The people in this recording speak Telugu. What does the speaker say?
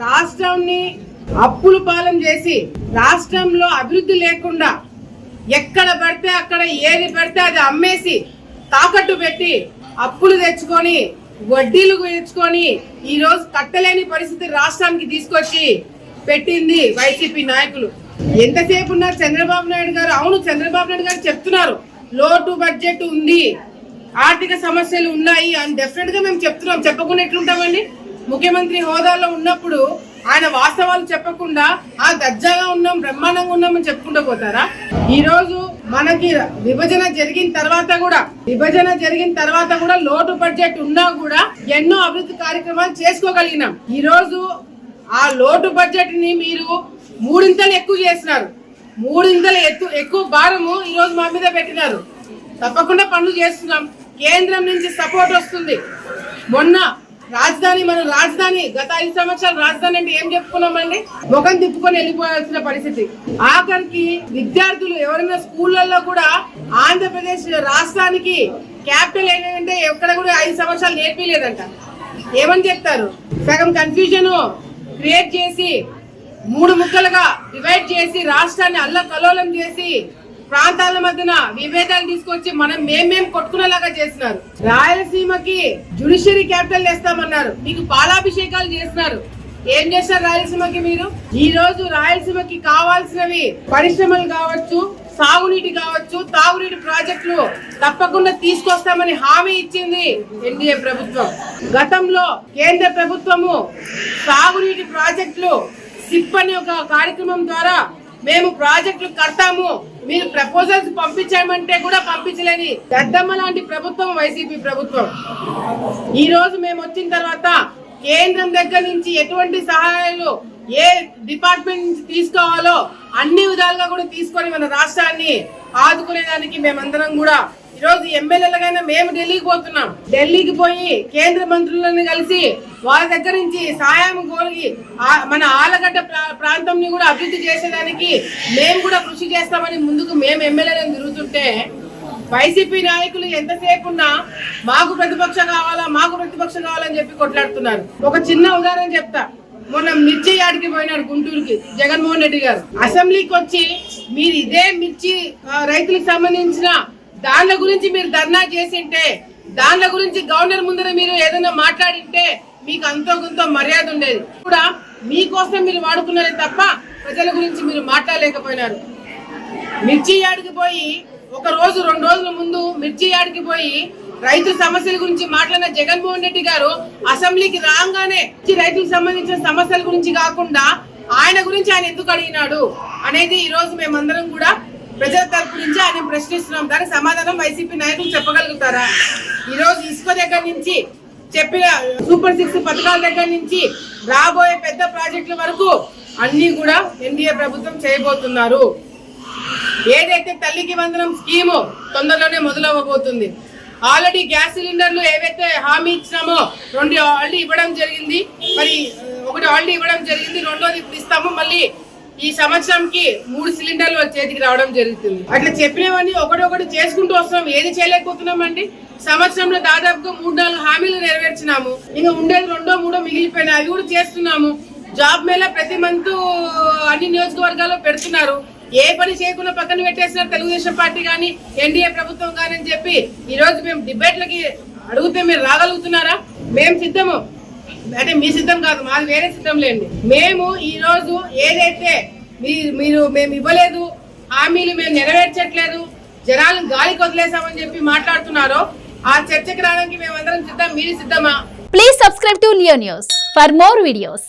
రాష్ట్రాన్ని అప్పులు పాలన చేసి రాష్ట్రంలో అభివృద్ధి లేకుండా ఎక్కడ పడితే అక్కడ ఏది పడితే అది అమ్మేసి తాకట్టు పెట్టి అప్పులు తెచ్చుకొని వడ్డీలు తెచ్చుకొని ఈ రోజు కట్టలేని పరిస్థితి రాష్ట్రానికి తీసుకొచ్చి పెట్టింది వైసీపీ నాయకులు. ఎంతసేపు ఉన్నారు చంద్రబాబు నాయుడు గారు? అవును, చంద్రబాబు నాయుడు గారు చెప్తున్నారు లోటు బడ్జెట్ ఉంది, ఆర్థిక సమస్యలు ఉన్నాయి అని డెఫినెట్ గా మేము చెప్తున్నాం. చెప్పకుండా ఎట్లుంటామండి? ముఖ్యమంత్రి హోదాలో ఉన్నప్పుడు ఆయన వాస్తవాలు చెప్పకుండా దర్జాగా ఉన్నాం, బ్రహ్మాండంగా ఉన్నామని చెప్పుకుంటూ పోతారా? ఈ రోజు మనకి విభజన జరిగిన తర్వాత కూడా లోటు బడ్జెట్ ఉన్నా కూడా ఎన్నో అభివృద్ధి కార్యక్రమాలు చేసుకోగలిగినాం. ఈ రోజు ఆ లోటు బడ్జెట్ ని మీరు మూడింతలు ఎక్కువ చేసినారు, మూడింతలు ఎక్కువ భారము ఈ రోజు మా మీద పెట్టినారు. తప్పకుండా పనులు చేస్తున్నాం, కేంద్రం నుంచి సపోర్ట్ వస్తుంది. మొన్న మన రాజధాని గత 5 సంవత్సరాలు రాజధాని అంటే ఏం చెప్పుకున్నామండి? ముఖం తిప్పుకొని వెళ్ళిపోయాల్సిన పరిస్థితి. ఆఖరికి విద్యార్థులు ఎవరైనా స్కూళ్లలో కూడా ఆంధ్రప్రదేశ్ రాష్ట్రానికి క్యాపిటల్ ఏంటంటే ఎక్కడ కూడా 5 సంవత్సరాలు నేర్పిలేదంట. ఏమని చెప్తారు? సగం కన్ఫ్యూజన్ క్రియేట్ చేసి 3 ముక్కలుగా డివైడ్ చేసి రాష్ట్రాన్ని అల్లకల్లోలం చేసి ప్రాంతాల మధ్యన విభేదాలు తీసుకొచ్చి మేమేం కొట్టుకునేలాగా చేస్తున్నారు. రాయలసీమకి జ్యుడిషియరీ క్యాపిటల్ చేస్తామన్నారు, మీకు పాలాభిషేకాలు చేస్తున్నారు. ఏం చేస్తారు రాయలసీమకి మీరు? ఈ రోజు రాయలసీమకి కావాల్సినవి పరిశ్రమలు కావచ్చు, సాగునీటి కావచ్చు, తాగునీటి ప్రాజెక్టులు తప్పకుండా తీసుకొస్తామని హామీ ఇచ్చింది ఎన్డీఏ ప్రభుత్వం. గతంలో కేంద్ర ప్రభుత్వము సాగునీటి ప్రాజెక్టులు సిప్ అనే ఒక కార్యక్రమం ద్వారా మేము ప్రాజెక్టులు కడతాము, మీరు ప్రపోజల్స్ పంపించామంటే కూడా పంపించలేని దద్దమ్మ లాంటి ప్రభుత్వం వైసీపీ ప్రభుత్వం. ఈ రోజు మేము వచ్చిన తర్వాత కేంద్రం దగ్గర నుంచి ఎటువంటి సహాయాలు ఏ డిపార్ట్మెంట్ నుంచి తీసుకోవాలో అన్ని విధాలుగా కూడా తీసుకొని మన రాష్ట్రాన్ని ఆదుకునేదానికి మేమందరం కూడా ఈ రోజు ఎమ్మెల్యేలుగా మేము ఢిల్లీకి పోతున్నాం. ఢిల్లీకి పోయి కేంద్ర మంత్రులను కలిసి వాళ్ళ దగ్గర నుంచి సహాయం కోరి మన ఆలగడ్డ ప్రాంతంని కూడా అభివృద్ధి చేసేదానికి మేము కూడా కృషి చేస్తామని ముందుకు మేము ఎమ్మెల్యేలను తిరుగుతుంటే వైసీపీ నాయకులు ఎంతసేపు ఉన్నా మాకు ప్రతిపక్షం కావాలని చెప్పి కొట్లాడుతున్నారు. ఒక చిన్న ఉదాహరణ చెప్తా. మొన్న మిర్చి యాడికి పోయినాడు గుంటూరుకి జగన్మోహన్ రెడ్డి గారు. అసెంబ్లీకి వచ్చి మీరు ఇదే మిర్చి రైతులకు సంబంధించిన దానిల గురించి మీరు ధర్నా చేసింటే, దానిల గురించి గవర్నర్ ముందర మీరు ఏదైనా మాట్లాడింటే మీకు అంతో కొంత మర్యాద ఉండేది. కూడా మీకోసం మీరు వాడుకున్నారే తప్ప ప్రజల గురించి మీరు మాట్లాడలేకపోయినారు. మిర్చి యాడికి పోయి 1 రోజు 2 రోజుల ముందు మిర్చి యాడికి పోయి రైతుల సమస్యల గురించి మాట్లాడిన జగన్మోహన్ రెడ్డి గారు అసెంబ్లీకి రాగానే రైతులకు సంబంధించిన సమస్యల గురించి కాకుండా ఆయన గురించి ఆయన ఎందుకు అడిగినాడు అనేది ఈ రోజు మేమందరం కూడా ప్రజల తరపు నుంచి ఆయన ప్రశ్నిస్తున్నాం. దానికి సమాధానం వైసీపీ నాయకులు చెప్పగలుగుతారా? ఈ రోజు ఇసుక దగ్గర నుంచి చెప్పిన సూపర్ 6 పథకాల దగ్గర నుంచి రాబోయే పెద్ద ప్రాజెక్టుల వరకు అన్ని కూడా ఎన్డీఏ ప్రభుత్వం చేయబోతున్నారు. ఏదైతే తల్లికి వందనం స్కీము తొందరలోనే మొదలవ్వబోతుంది. ఆల్రెడీ గ్యాస్ సిలిండర్లు ఏవైతే హామీ ఇచ్చినామో 2 ఆల్రెడీ ఇవ్వడం జరిగింది. మరి 1 ఆల్రెడీ ఇవ్వడం జరిగింది, 2వది ఇప్పుడు ఇస్తాము. మళ్ళీ ఈ సంవత్సరంకి 3 సిలిండర్లు చేతికి రావడం జరుగుతుంది. అట్లా చెప్పినవన్నీ ఒకటి చేసుకుంటూ వస్తున్నాం. ఏది చేయలేకపోతున్నాం అండి? సంవత్సరంలో దాదాపుగా 3-4 హామీలు నెరవేర్చినాము. ఇంకా ఉండేది 2-3 మిగిలిపోయినాయి, అవి కూడా చేస్తున్నాము. జాబ్ మేళా ప్రతి మంత్ అన్ని నియోజకవర్గాల్లో పెడుతున్నారు. ఏ పని చేయకుండా పక్కన పెట్టేసినారు తెలుగుదేశం పార్టీ కానీ ఎన్డీఏ ప్రభుత్వం కానీ అని చెప్పి ఈ రోజు మేము డిబేట్లకి అడిగితే మీరు రాగలుగుతున్నారా? మేము సిద్ధము అంటే మీ సిద్ధం కాదు, మాది వేరే సిద్ధం లేండి. మేము ఈ రోజు ఏదైతే మేము ఇవ్వలేదు, హామీలు మేము నెరవేర్చట్లేదు, జనాలను గాలికి వదిలేసామని చెప్పి మాట్లాడుతున్నారో ఆ చర్చకి రావడానికి మేమందరం సిద్ధం. మీరు సిద్ధమా? Please subscribe to Leo news for more videos.